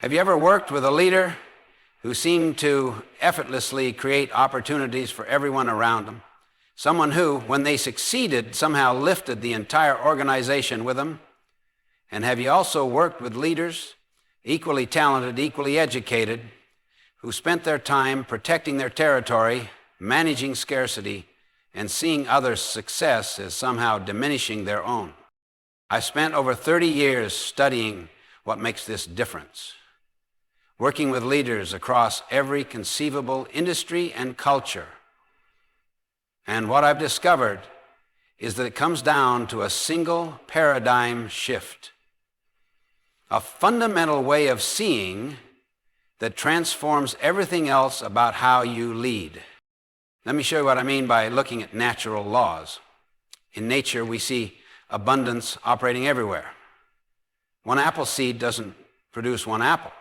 Have you ever worked with a leader who seemed to effortlessly create opportunities for everyone around them? Someone who, when they succeeded, somehow lifted the entire organization with them? And have you also worked with leaders, equally talented, equally educated, who spent their time protecting their territory, managing scarcity, and seeing others' success as somehow diminishing their own? I've spent over 30 years studying what makes this difference, working with leaders across every conceivable industry and culture. And what I've discovered is that it comes down to a single paradigm shift, a fundamental way of seeing that transforms everything else about how you lead. Let me show you what I mean by looking at natural laws. In nature, we see abundance operating everywhere. One apple seed doesn't produce one apple.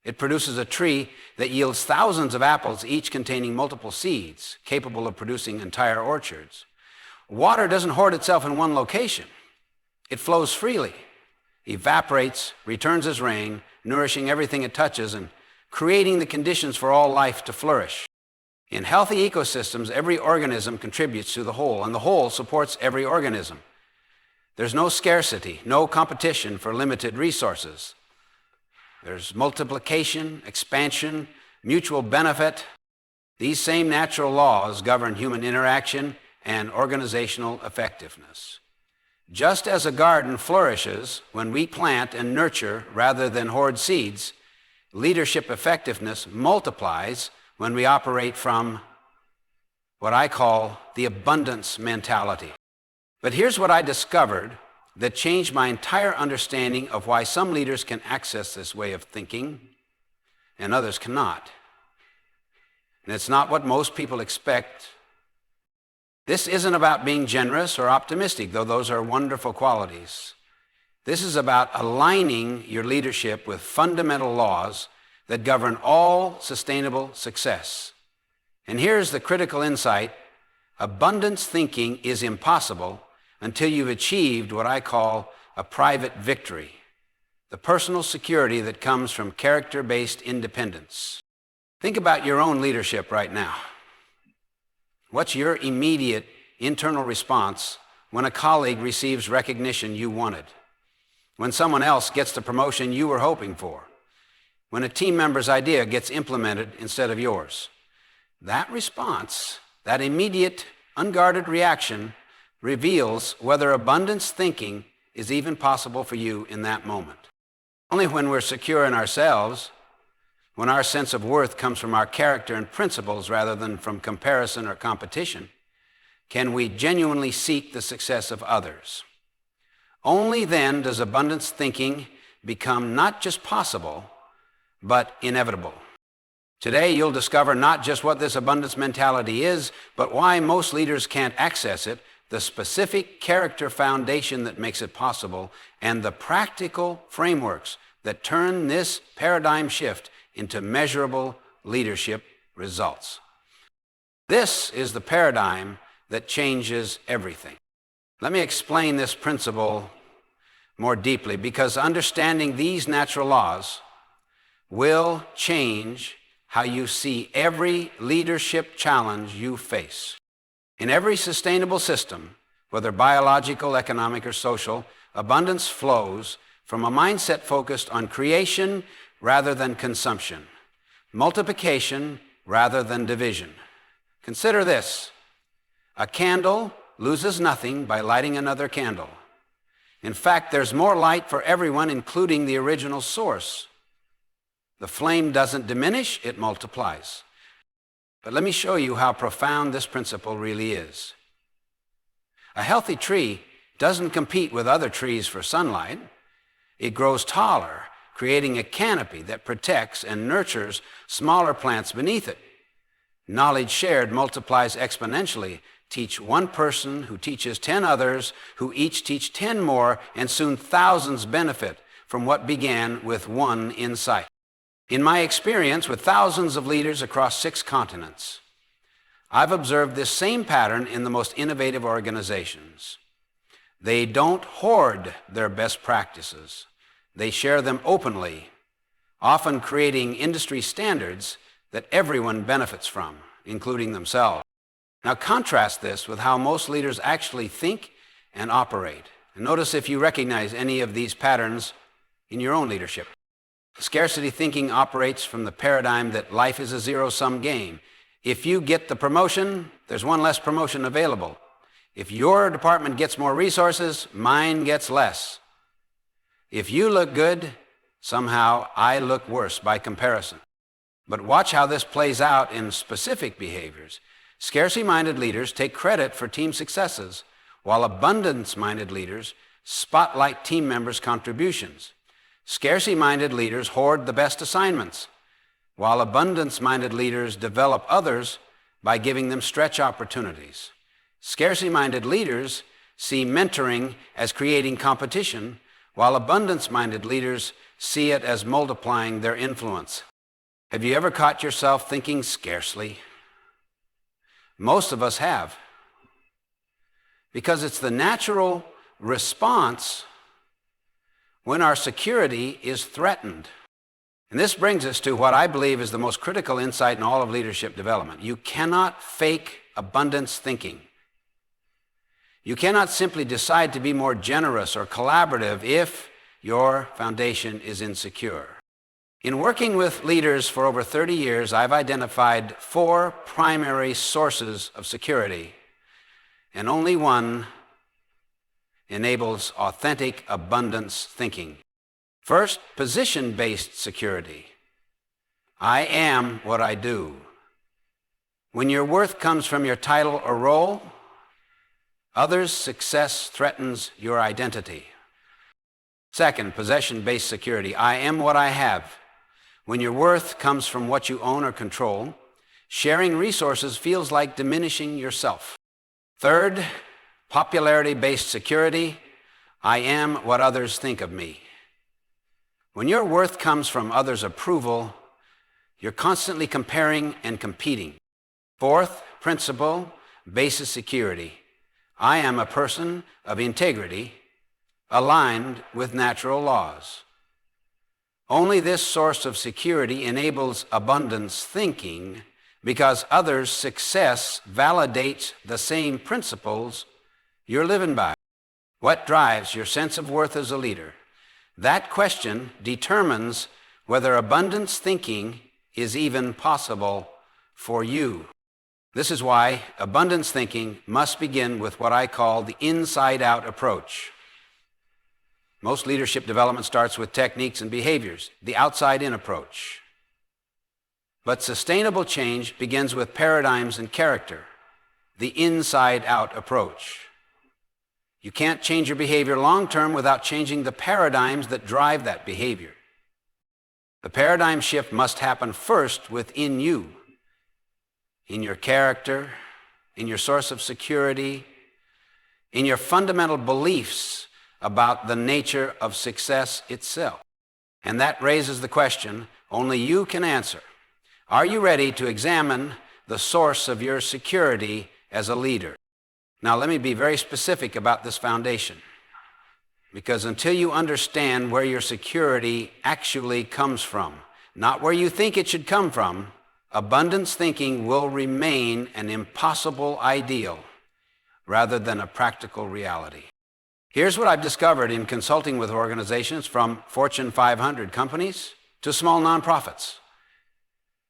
It produces a tree that yields thousands of apples, each containing multiple seeds, capable of producing entire orchards. Water doesn't hoard itself in one location. It flows freely, evaporates, returns as rain, nourishing everything it touches and creating the conditions for all life to flourish. In healthy ecosystems, every organism contributes to the whole, and the whole supports every organism. There's no scarcity, no competition for limited resources. There's multiplication, expansion, mutual benefit. These same natural laws govern human interaction and organizational effectiveness. Just as a garden flourishes when we plant and nurture rather than hoard seeds, leadership effectiveness multiplies when we operate from what I call the abundance mentality. But here's what I discovered that changed my entire understanding of why some leaders can access this way of thinking and others cannot. And it's not what most people expect. This isn't about being generous or optimistic, though those are wonderful qualities. This is about aligning your leadership with fundamental laws that govern all sustainable success. And here's the critical insight: abundance thinking is impossible until you've achieved what I call a private victory, the personal security that comes from character-based independence. Think about your own leadership right now. What's your immediate internal response when a colleague receives recognition you wanted? When someone else gets the promotion you were hoping for? When a team member's idea gets implemented instead of yours? That response, that immediate, unguarded reaction, reveals whether abundance thinking is even possible for you in that moment. Only when we're secure in ourselves, when our sense of worth comes from our character and principles rather than from comparison or competition, can we genuinely seek the success of others. Only then does abundance thinking become not just possible, but inevitable. Today, you'll discover not just what this abundance mentality is, but why most leaders can't access it, the specific character foundation that makes it possible, and the practical frameworks that turn this paradigm shift into measurable leadership results. This is the paradigm that changes everything. Let me explain this principle more deeply, because understanding these natural laws will change how you see every leadership challenge you face. In every sustainable system, whether biological, economic, or social, abundance flows from a mindset focused on creation rather than consumption, multiplication rather than division. Consider this: a candle loses nothing by lighting another candle. In fact, there's more light for everyone, including the original source. The flame doesn't diminish, it multiplies. But let me show you how profound this principle really is. A healthy tree doesn't compete with other trees for sunlight. It grows taller, creating a canopy that protects and nurtures smaller plants beneath it. Knowledge shared multiplies exponentially. Teach one person who teaches 10 others, who each teach 10 more, and soon thousands benefit from what began with one insight. In my experience with thousands of leaders across 6 continents, I've observed this same pattern in the most innovative organizations. They don't hoard their best practices. They share them openly, often creating industry standards that everyone benefits from, including themselves. Now contrast this with how most leaders actually think and operate. And notice if you recognize any of these patterns in your own leadership. Scarcity thinking operates from the paradigm that life is a zero-sum game. If you get the promotion, there's one less promotion available. If your department gets more resources, mine gets less. If you look good, somehow I look worse by comparison. But watch how this plays out in specific behaviors. Scarcity-minded leaders take credit for team successes, while abundance-minded leaders spotlight team members' contributions. Scarcity-minded leaders hoard the best assignments, while abundance-minded leaders develop others by giving them stretch opportunities. Scarcity-minded leaders see mentoring as creating competition, while abundance-minded leaders see it as multiplying their influence. Have you ever caught yourself thinking scarcely? Most of us have. Because it's the natural response when our security is threatened. And this brings us to what I believe is the most critical insight in all of leadership development. You cannot fake abundance thinking. You cannot simply decide to be more generous or collaborative if your foundation is insecure. In working with leaders for over 30 years, I've identified 4 primary sources of security, and only one enables authentic abundance thinking. First, position-based security. I am what I do. When your worth comes from your title or role, others' success threatens your identity. Second, possession-based security. I am what I have. When your worth comes from what you own or control, sharing resources feels like diminishing yourself. Third, popularity-based security. I am what others think of me. When your worth comes from others' approval, you're constantly comparing and competing. Fourth principle, basis security. I am a person of integrity, aligned with natural laws. Only this source of security enables abundance thinking because others' success validates the same principles you're living by. What drives your sense of worth as a leader? That question determines whether abundance thinking is even possible for you. This is why abundance thinking must begin with what I call the inside-out approach. Most leadership development starts with techniques and behaviors, the outside-in approach. But sustainable change begins with paradigms and character, the inside-out approach. You can't change your behavior long-term without changing the paradigms that drive that behavior. The paradigm shift must happen first within you, in your character, in your source of security, in your fundamental beliefs about the nature of success itself. And that raises the question only you can answer. Are you ready to examine the source of your security as a leader? Now, let me be very specific about this foundation, because until you understand where your security actually comes from, not where you think it should come from, abundance thinking will remain an impossible ideal rather than a practical reality. Here's what I've discovered in consulting with organizations from Fortune 500 companies to small nonprofits.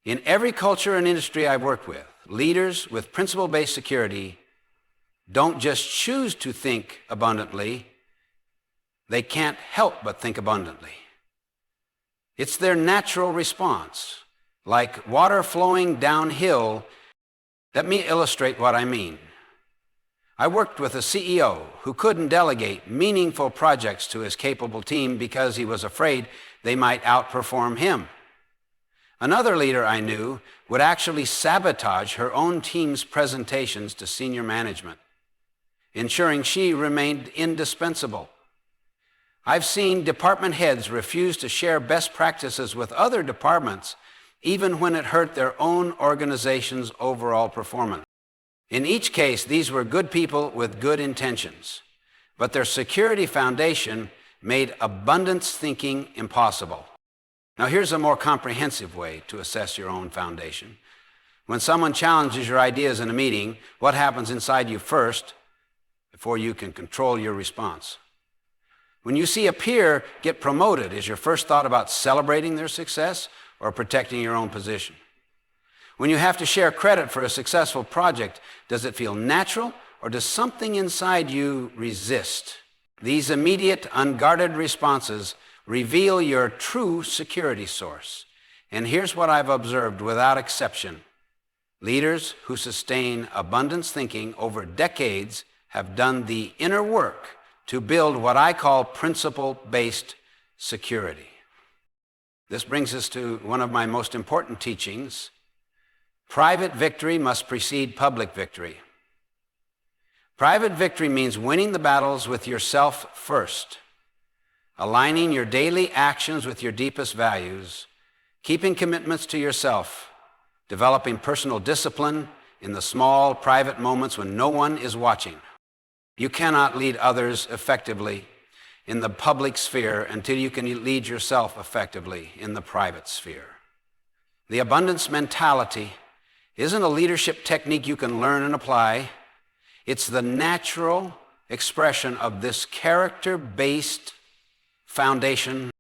In every culture and industry I've worked with, leaders with principle-based security don't just choose to think abundantly, they can't help but think abundantly. It's their natural response, like water flowing downhill. Let me illustrate what I mean. I worked with a CEO who couldn't delegate meaningful projects to his capable team because he was afraid they might outperform him. Another leader I knew would actually sabotage her own team's presentations to senior management, ensuring she remained indispensable. I've seen department heads refuse to share best practices with other departments, even when it hurt their own organization's overall performance. In each case, these were good people with good intentions, but their security foundation made abundance thinking impossible. Now, here's a more comprehensive way to assess your own foundation. When someone challenges your ideas in a meeting, what happens inside you first before you can control your response? When you see a peer get promoted, is your first thought about celebrating their success or protecting your own position? When you have to share credit for a successful project, does it feel natural or does something inside you resist? These immediate, unguarded responses reveal your true security source. And here's what I've observed without exception. Leaders who sustain abundance thinking over decades have done the inner work to build what I call principle-based security. This brings us to one of my most important teachings. Private victory must precede public victory. Private victory means winning the battles with yourself first, aligning your daily actions with your deepest values, keeping commitments to yourself, developing personal discipline in the small, private moments when no one is watching. You cannot lead others effectively in the public sphere until you can lead yourself effectively in the private sphere. The abundance mentality isn't a leadership technique you can learn and apply. It's the natural expression of this character-based foundation.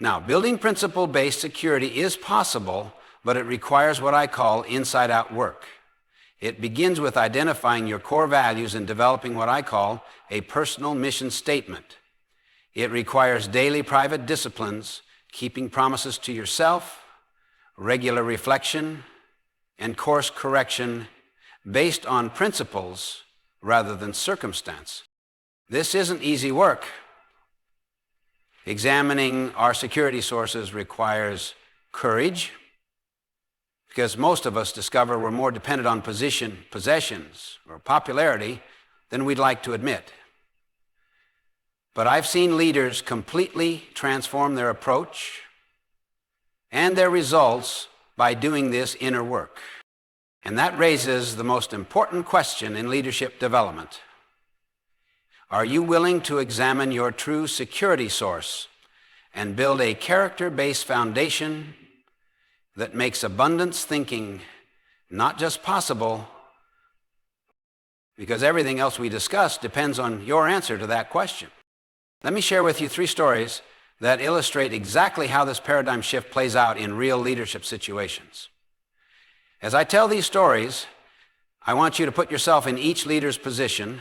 Now, building principle-based security is possible, but it requires what I call inside-out work. It begins with identifying your core values and developing what I call a personal mission statement. It requires daily private disciplines, keeping promises to yourself, regular reflection, and course correction based on principles rather than circumstance. This isn't easy work. Examining our security sources requires courage, because most of us discover we're more dependent on possessions, or popularity than we'd like to admit. But I've seen leaders completely transform their approach and their results by doing this inner work. And that raises the most important question in leadership development. Are you willing to examine your true security source and build a character-based foundation that makes abundance thinking not just possible, because everything else we discuss depends on your answer to that question? Let me share with you 3 stories that illustrate exactly how this paradigm shift plays out in real leadership situations. As I tell these stories, I want you to put yourself in each leader's position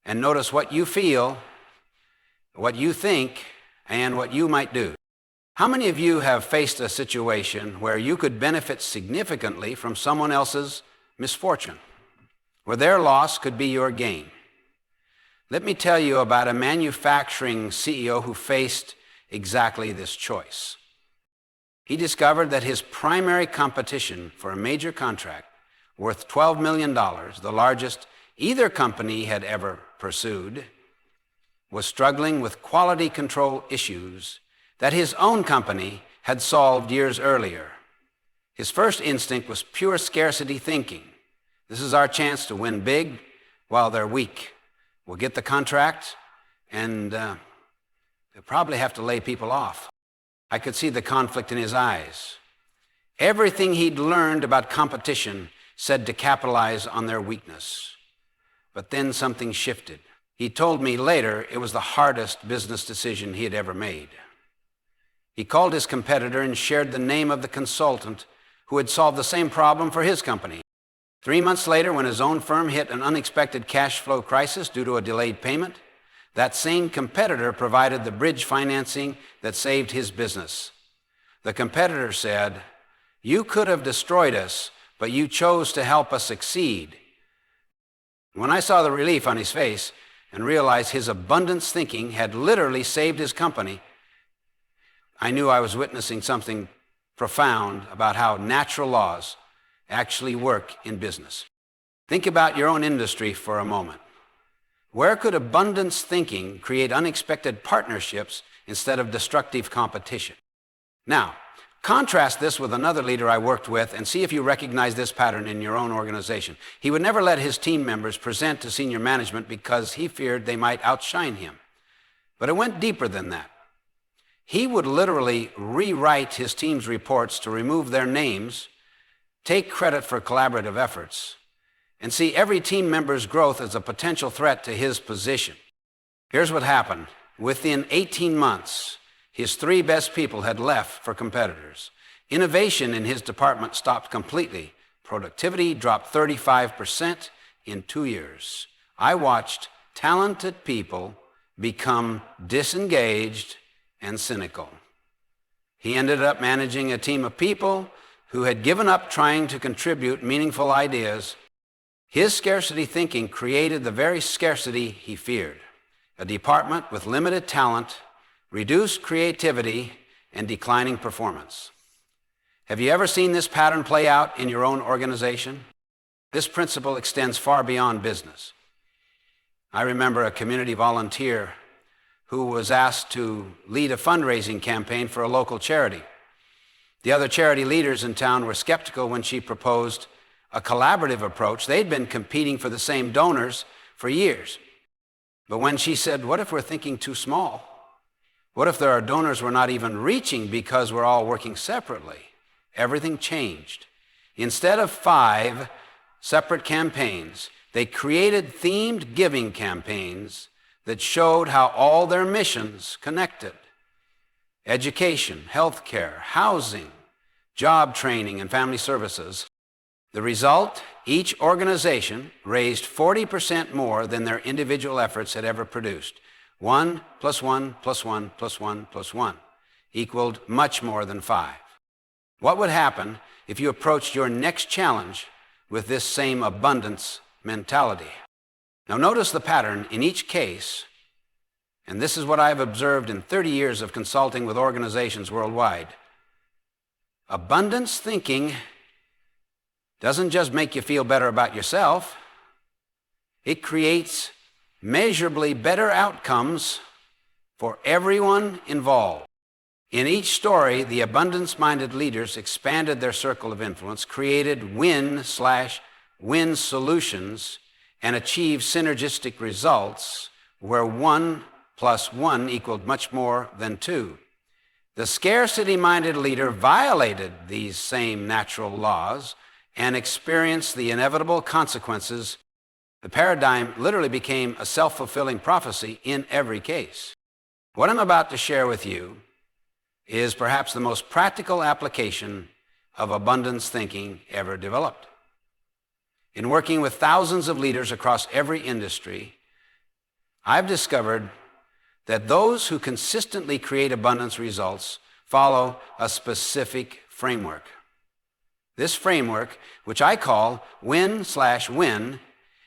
and notice what you feel, what you think, and what you might do. How many of you have faced a situation where you could benefit significantly from someone else's misfortune, where their loss could be your gain? Let me tell you about a manufacturing CEO who faced exactly this choice. He discovered that his primary competition for a major contract worth $12 million, the largest either company had ever pursued, was struggling with quality control issues that his own company had solved years earlier. His first instinct was pure scarcity thinking. This is our chance to win big while they're weak. We'll get the contract, and they'll probably have to lay people off. I could see the conflict in his eyes. Everything he'd learned about competition said to capitalize on their weakness. But then something shifted. He told me later it was the hardest business decision he had ever made. He called his competitor and shared the name of the consultant who had solved the same problem for his company. 3 months later, when his own firm hit an unexpected cash flow crisis due to a delayed payment, that same competitor provided the bridge financing that saved his business. The competitor said, "You could have destroyed us, but you chose to help us succeed." When I saw the relief on his face and realized his abundance thinking had literally saved his company, I knew I was witnessing something profound about how natural laws actually work in business. Think about your own industry for a moment. Where could abundance thinking create unexpected partnerships instead of destructive competition? Now, contrast this with another leader I worked with and see if you recognize this pattern in your own organization. He would never let his team members present to senior management because he feared they might outshine him. But it went deeper than that. He would literally rewrite his team's reports to remove their names, take credit for collaborative efforts, and see every team member's growth as a potential threat to his position. Here's what happened. Within 18 months, his 3 best people had left for competitors. Innovation in his department stopped completely. Productivity dropped 35% in 2 years. I watched talented people become disengaged and cynical. He ended up managing a team of people who had given up trying to contribute meaningful ideas. His scarcity thinking created the very scarcity he feared. A department with limited talent, reduced creativity, and declining performance. Have you ever seen this pattern play out in your own organization? This principle extends far beyond business. I remember a community volunteer who was asked to lead a fundraising campaign for a local charity. The other charity leaders in town were skeptical when she proposed a collaborative approach. They'd been competing for the same donors for years. But when she said, what if we're thinking too small? What if there are donors we're not even reaching because we're all working separately? Everything changed. Instead of 5 separate campaigns, they created themed giving campaigns that showed how all their missions connected. Education, healthcare, housing, job training, and family services. The result, each organization raised 40% more than their individual efforts had ever produced. 1 + 1 + 1 + 1 + 1 equaled much more than 5. What would happen if you approached your next challenge with this same abundance mentality? Now notice the pattern in each case, and this is what I've observed in 30 years of consulting with organizations worldwide. Abundance thinking doesn't just make you feel better about yourself, it creates measurably better outcomes for everyone involved. In each story, the abundance-minded leaders expanded their circle of influence, created win/win solutions, and achieved synergistic results where 1 + 1 equaled much more than 2. The scarcity-minded leader violated these same natural laws and experienced the inevitable consequences. The paradigm literally became a self-fulfilling prophecy in every case. What I'm about to share with you is perhaps the most practical application of abundance thinking ever developed. In working with thousands of leaders across every industry, I've discovered that those who consistently create abundance results follow a specific framework. This framework, which I call win/win,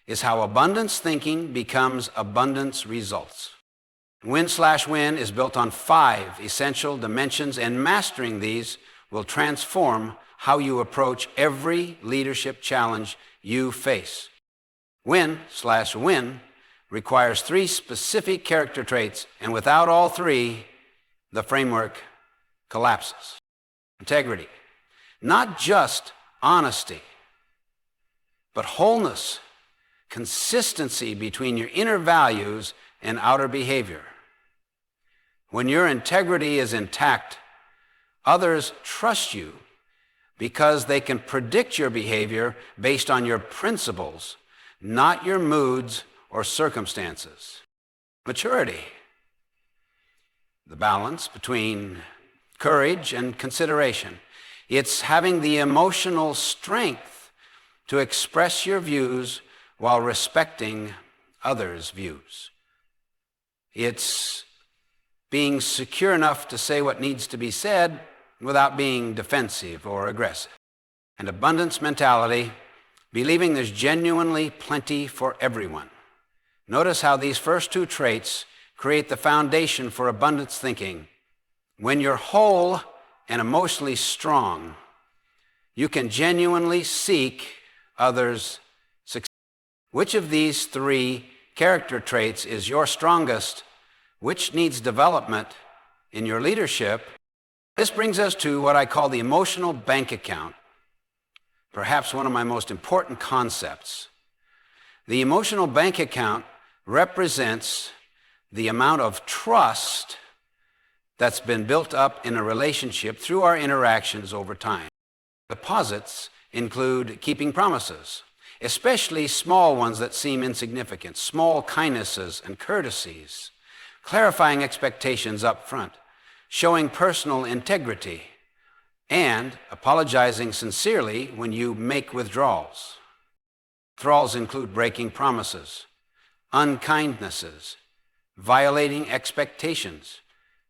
is how abundance thinking becomes abundance results. Win/win is built on 5 essential dimensions, and mastering these will transform how you approach every leadership challenge you face. Win/win requires 3 specific character traits, and without all 3, the framework collapses. Integrity, not just honesty, but wholeness, consistency between your inner values and outer behavior. When your integrity is intact, others trust you because they can predict your behavior based on your principles, not your moods or circumstances. Maturity, the balance between courage and consideration. It's having the emotional strength to express your views while respecting others' views. It's being secure enough to say what needs to be said without being defensive or aggressive. And abundance mentality, believing there's genuinely plenty for everyone. Notice how these first 2 traits create the foundation for abundance thinking. When you're whole and emotionally strong, you can genuinely seek others' success. Which of these 3 character traits is your strongest? Which needs development in your leadership? This brings us to what I call the emotional bank account, perhaps one of my most important concepts. The emotional bank account represents the amount of trust that's been built up in a relationship through our interactions over time. Deposits include keeping promises, especially small ones that seem insignificant, small kindnesses and courtesies, clarifying expectations up front, showing personal integrity, and apologizing sincerely when you make withdrawals. Withdrawals include breaking promises, unkindnesses, violating expectations,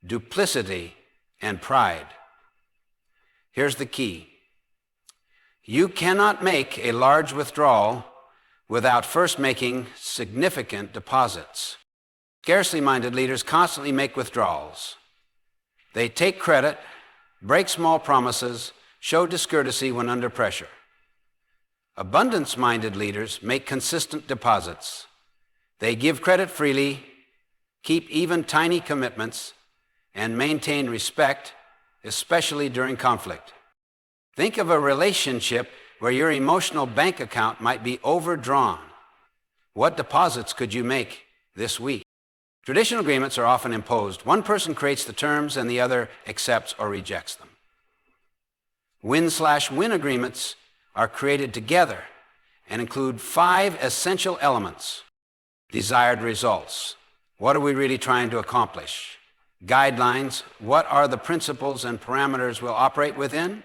duplicity, and pride. Here's the key. You cannot make a large withdrawal without first making significant deposits. Scarcity-minded leaders constantly make withdrawals. They take credit, break small promises, show discourtesy when under pressure. Abundance-minded leaders make consistent deposits. They give credit freely, keep even tiny commitments, and maintain respect, especially during conflict. Think of a relationship where your emotional bank account might be overdrawn. What deposits could you make this week? Traditional agreements are often imposed. One person creates the terms and the other accepts or rejects them. Win/win agreements are created together and include 5 essential elements. Desired results. What are we really trying to accomplish? Guidelines. What are the principles and parameters we'll operate within?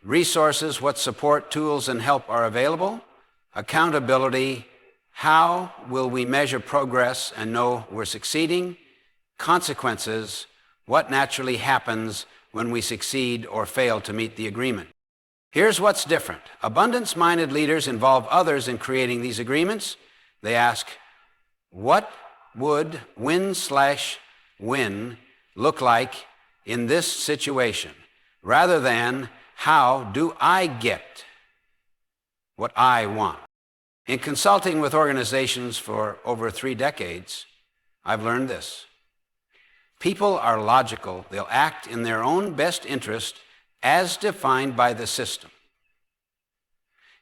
Resources. What support, tools, and help are available? Accountability. How will we measure progress and know we're succeeding? Consequences. What naturally happens when we succeed or fail to meet the agreement? Here's what's different. Abundance-minded leaders involve others in creating these agreements. They ask, what would win/win look like in this situation? Rather than, how do I get what I want? In consulting with organizations for over 3 decades, I've learned this. People are logical. They'll act in their own best interest as defined by the system.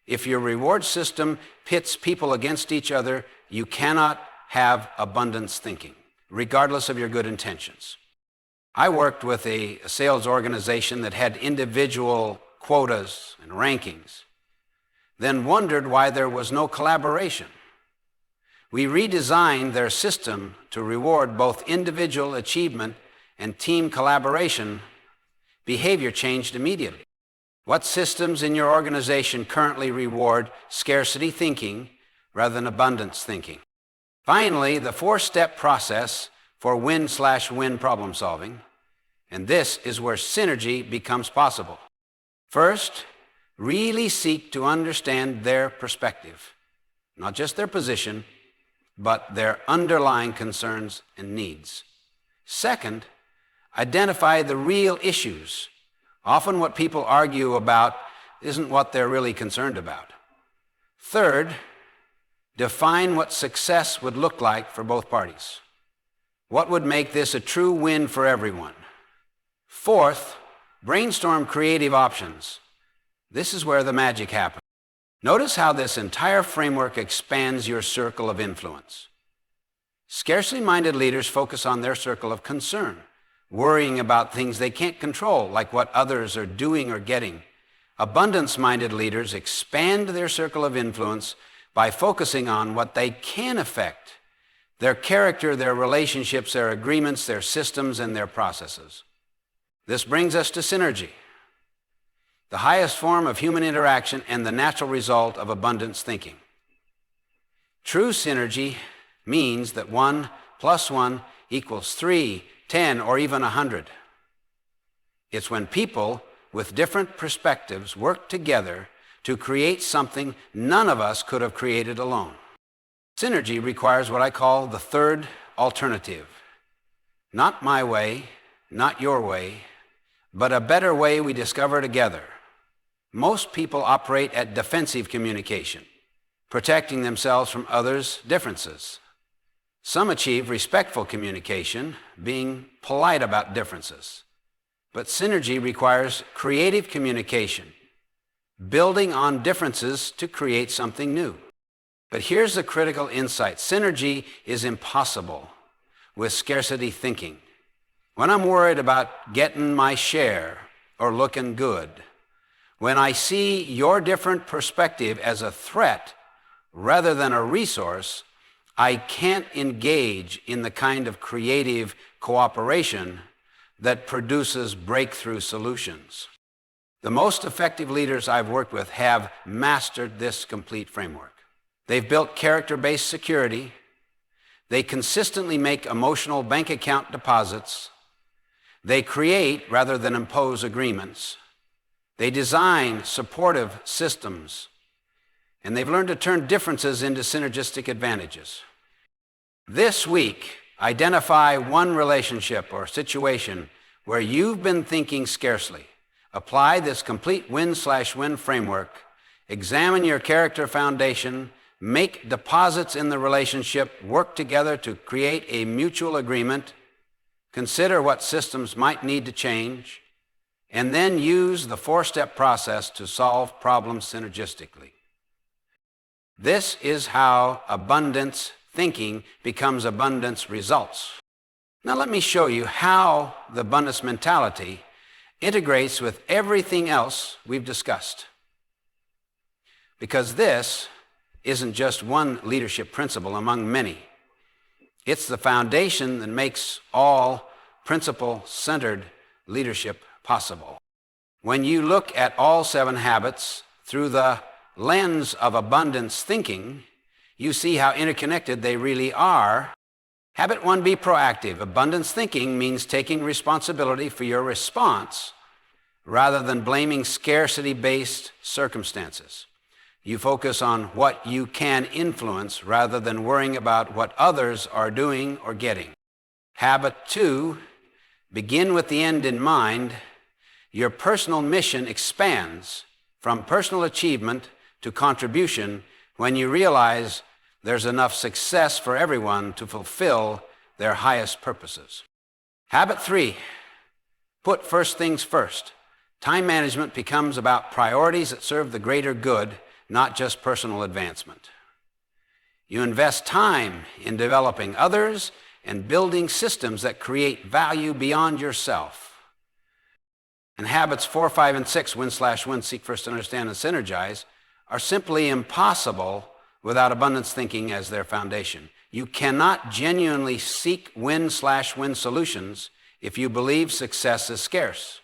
If your reward system pits people against each other, you cannot have abundance thinking, regardless of your good intentions. I worked with a sales organization that had individual quotas and rankings, then wondered why there was no collaboration. We redesigned their system to reward both individual achievement and team collaboration. Behavior changed immediately. What systems in your organization currently reward scarcity thinking rather than abundance thinking? Finally, the 4-step process for win/win problem solving, and this is where synergy becomes possible. First, really seek to understand their perspective, not just their position, but their underlying concerns and needs. Second, identify the real issues. Often what people argue about isn't what they're really concerned about. Third, define what success would look like for both parties. What would make this a true win for everyone? Fourth, brainstorm creative options. This is where the magic happens. Notice how this entire framework expands your circle of influence. Scarcity-minded leaders focus on their circle of concern, worrying about things they can't control, like what others are doing or getting. Abundance-minded leaders expand their circle of influence by focusing on what they can affect: their character, their relationships, their agreements, their systems, and their processes. This brings us to synergy, the highest form of human interaction and the natural result of abundance thinking. True synergy means that 1 + 1 = 3, 10, or even 100. It's when people with different perspectives work together to create something none of us could have created alone. Synergy requires what I call the third alternative. Not my way, not your way, but a better way we discover together. Most people operate at defensive communication, protecting themselves from others' differences. Some achieve respectful communication, being polite about differences. But synergy requires creative communication, building on differences to create something new. But here's the critical insight. Synergy is impossible with scarcity thinking. when I'm worried about getting my share or looking good, when I see your different perspective as a threat rather than a resource, I can't engage in the kind of creative cooperation that produces breakthrough solutions. The most effective leaders I've worked with have mastered this complete framework. They've built character-based security. They consistently make emotional bank account deposits. They create rather than impose agreements. They design supportive systems. And they've learned to turn differences into synergistic advantages. This week, identify one relationship or situation where you've been thinking scarcely. Apply this complete win/win framework. Examine your character foundation. Make deposits in the relationship. Work together to create a mutual agreement. Consider what systems might need to change. And then use the 4-step process to solve problems synergistically. This is how abundance thinking becomes abundance results. Now let me show you how the abundance mentality integrates with everything else we've discussed. Because this isn't just one leadership principle among many. It's the foundation that makes all principle-centered leadership possible. When you look at all 7 habits through the lens of abundance thinking, you see how interconnected they really are. Habit 1, be proactive. Abundance thinking means taking responsibility for your response rather than blaming scarcity-based circumstances. You focus on what you can influence rather than worrying about what others are doing or getting. Habit 2, begin with the end in mind. Your personal mission expands from personal achievement to contribution when you realize there's enough success for everyone to fulfill their highest purposes. Habit 3, put first things first. Time management becomes about priorities that serve the greater good, not just personal advancement. You invest time in developing others and building systems that create value beyond yourself. And habits 4, 5, and 6, win/win, seek first to understand and synergize, are simply impossible without abundance thinking as their foundation. You cannot genuinely seek win/win solutions if you believe success is scarce.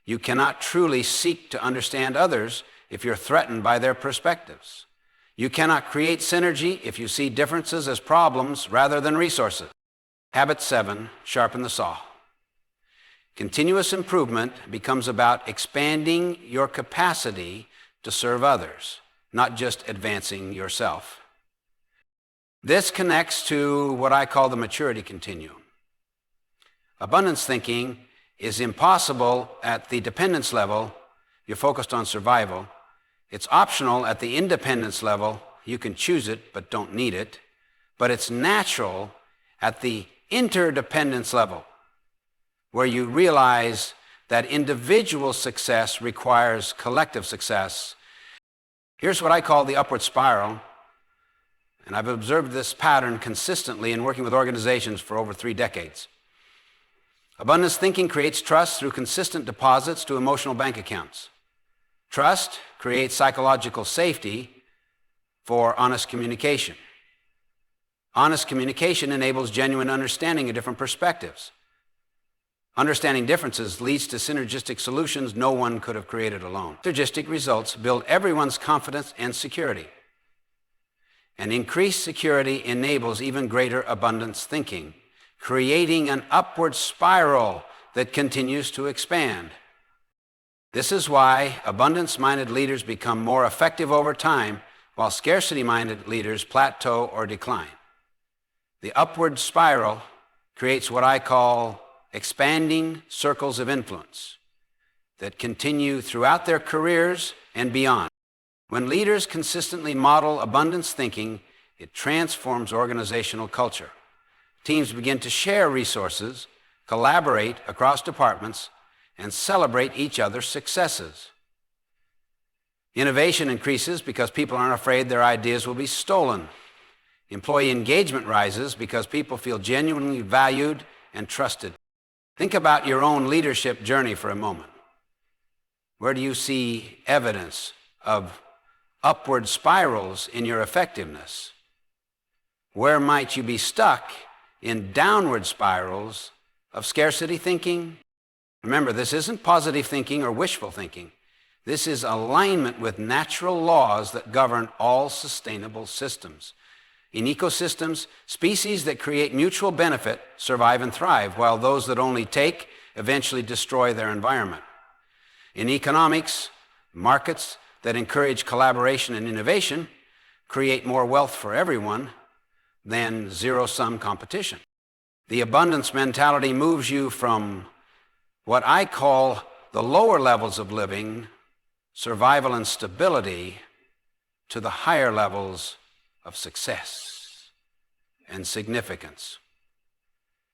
You cannot truly seek to understand others if you're threatened by their perspectives. You cannot create synergy if you see differences as problems rather than resources. Habit 7, sharpen the saw. Continuous improvement becomes about expanding your capacity to serve others, not just advancing yourself. This connects to what I call the maturity continuum. Abundance thinking is impossible at the dependence level. You're focused on survival. It's optional at the independence level. You can choose it but don't need it. But it's natural at the interdependence level, where you realize that individual success requires collective success. Here's what I call the upward spiral, and I've observed this pattern consistently in working with organizations for over 3 decades. Abundance thinking creates trust through consistent deposits to emotional bank accounts. Trust creates psychological safety for honest communication. Honest communication enables genuine understanding of different perspectives. Understanding differences leads to synergistic solutions no one could have created alone. Synergistic results build everyone's confidence and security. And increased security enables even greater abundance thinking, creating an upward spiral that continues to expand. This is why abundance-minded leaders become more effective over time, while scarcity-minded leaders plateau or decline. The upward spiral creates what I call expanding circles of influence that continue throughout their careers and beyond. When leaders consistently model abundance thinking, it transforms organizational culture. Teams begin to share resources, collaborate across departments, and celebrate each other's successes. Innovation increases because people aren't afraid their ideas will be stolen. Employee engagement rises because people feel genuinely valued and trusted. Think about your own leadership journey for a moment. Where do you see evidence of upward spirals in your effectiveness? Where might you be stuck in downward spirals of scarcity thinking? Remember, this isn't positive thinking or wishful thinking. This is alignment with natural laws that govern all sustainable systems. In ecosystems, species that create mutual benefit survive and thrive, while those that only take eventually destroy their environment. In economics, markets that encourage collaboration and innovation create more wealth for everyone than zero-sum competition. The abundance mentality moves you from what I call the lower levels of living, survival and stability, to the higher levels of success and significance.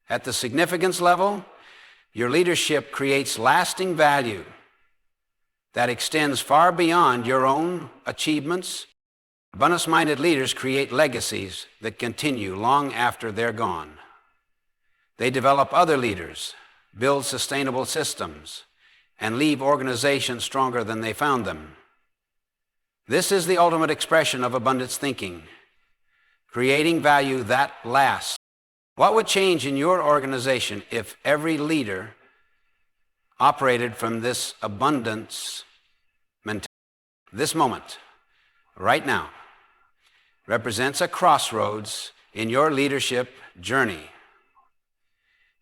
At the significance level, your leadership creates lasting value that extends far beyond your own achievements. Abundance-minded leaders create legacies that continue long after they're gone. They develop other leaders, build sustainable systems, and leave organizations stronger than they found them. This is the ultimate expression of abundance thinking, creating value that lasts. What would change in your organization if every leader operated from this abundance mentality? This moment, right now, represents a crossroads in your leadership journey.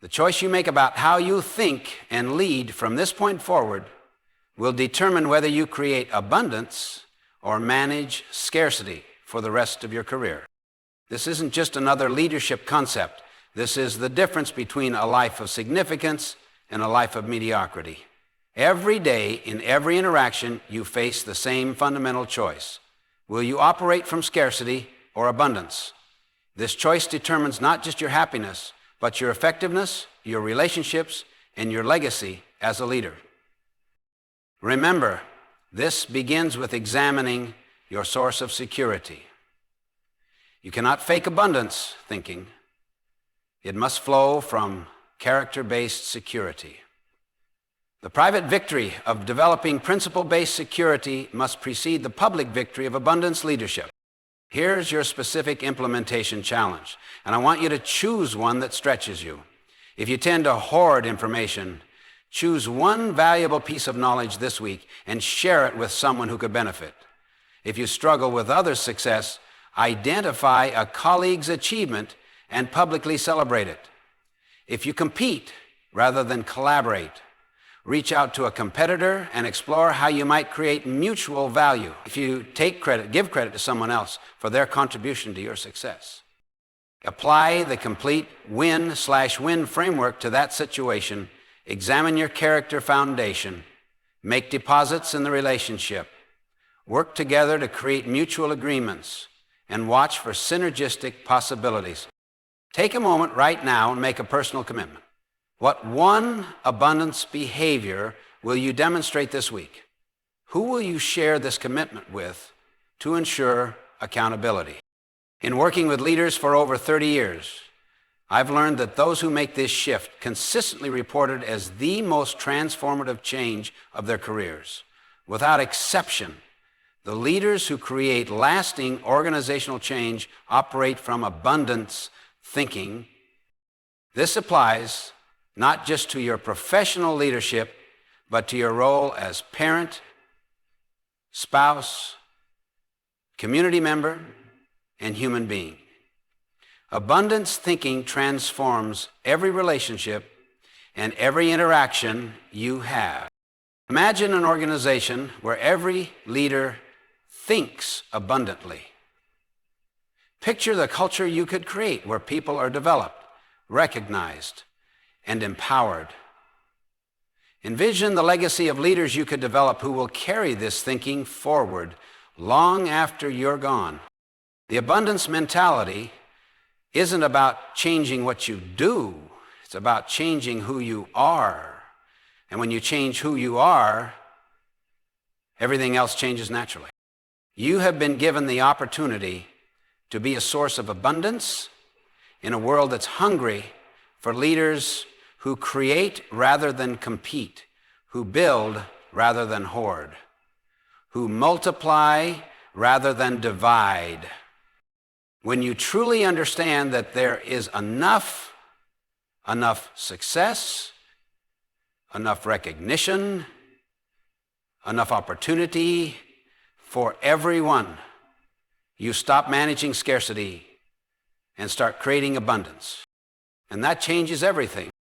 The choice you make about how you think and lead from this point forward will determine whether you create abundance or manage scarcity for the rest of your career. This isn't just another leadership concept. This is the difference between a life of significance and a life of mediocrity. Every day, in every interaction, you face the same fundamental choice. Will you operate from scarcity or abundance? This choice determines not just your happiness, but your effectiveness, your relationships, and your legacy as a leader. Remember, this begins with examining your source of security. You cannot fake abundance thinking. It must flow from character-based security. The private victory of developing principle-based security must precede the public victory of abundance leadership. Here's your specific implementation challenge, and I want you to choose one that stretches you. If you tend to hoard information, choose one valuable piece of knowledge this week and share it with someone who could benefit. If you struggle with others' success, identify a colleague's achievement and publicly celebrate it. If you compete rather than collaborate, reach out to a competitor and explore how you might create mutual value. If you take credit, give credit to someone else for their contribution to your success. Apply the complete win/win framework to that situation. Examine your character foundation. Make deposits in the relationship. Work together to create mutual agreements and watch for synergistic possibilities. Take a moment right now and make a personal commitment. What one abundance behavior will you demonstrate this week? Who will you share this commitment with to ensure accountability? In working with leaders for over 30 years, I've learned that those who make this shift consistently reported as the most transformative change of their careers. Without exception, the leaders who create lasting organizational change operate from abundance thinking. This applies not just to your professional leadership, but to your role as parent, spouse, community member, and human being. Abundance thinking transforms every relationship and every interaction you have. Imagine an organization where every leader thinks abundantly. Picture the culture you could create where people are developed, recognized, and empowered. Envision the legacy of leaders you could develop who will carry this thinking forward long after you're gone. The abundance mentality isn't about changing what you do. It's about changing who you are. And when you change who you are, everything else changes naturally. You have been given the opportunity to be a source of abundance in a world that's hungry for leaders who create rather than compete, who build rather than hoard, who multiply rather than divide. When you truly understand that there is enough success, enough recognition, enough opportunity for everyone, you stop managing scarcity and start creating abundance. And that changes everything.